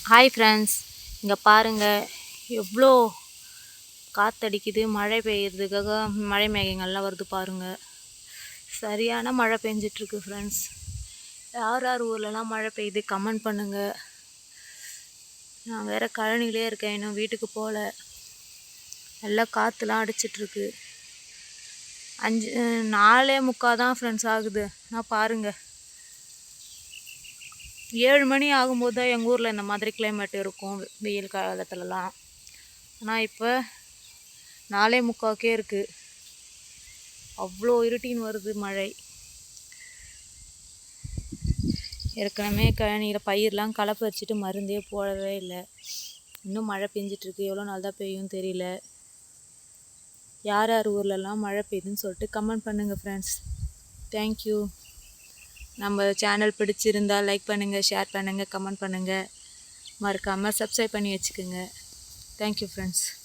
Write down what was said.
Hi friends, இங்கே பாருங்கள் எவ்வளோ காற்றடிக்குது. மழை பெய்யறதுக்காக மழை மேகங்கள்லாம் வருது பாருங்கள். சரியான மழை பெஞ்சிட்ருக்கு ஃப்ரெண்ட்ஸ். யார் யார் ஊர்லலாம் மழை பெய்யுது கமெண்ட் பண்ணுங்கள். நான் வேறு கழனிலே இருக்கேன், இன்னும் வீட்டுக்கு போகல. நல்லா காற்றுலாம் அடிச்சிட்ருக்கு. 4:45 தான் ஃப்ரெண்ட்ஸ் ஆகுது. நான் பாருங்கள் 7 மணி ஆகும்போது தான் எங்கள் ஊரில் இந்த மாதிரி கிளைமேட் இருக்கும் வெயில் காலத்துலலாம். ஆனால் இப்போ 4:45 இருக்குது. அவ்வளோ இருட்டின்னு வருது மழை. ஏற்கனவே கழனியில் பயிரெலாம் களை பறிச்சிட்டு மருந்தே போடவே இல்லை. இன்னும் மழை பெஞ்சிட்ருக்கு. எவ்வளோ நாள் தான் பெய்யும் தெரியல. யார் யார் ஊர்லலாம் மழை பெய்யுதுன்னு சொல்லிட்டு கமெண்ட் பண்ணுங்கள் ஃப்ரெண்ட்ஸ். தேங்க்யூ. நம்ம சேனல் பிடிச்சிருந்தால் லைக் பண்ணுங்கள், ஷேர் பண்ணுங்கள், கமெண்ட் பண்ணுங்கள். மறக்காமல் சப்ஸ்கிரைப் பண்ணி வச்சுக்கோங்க. Thank you friends.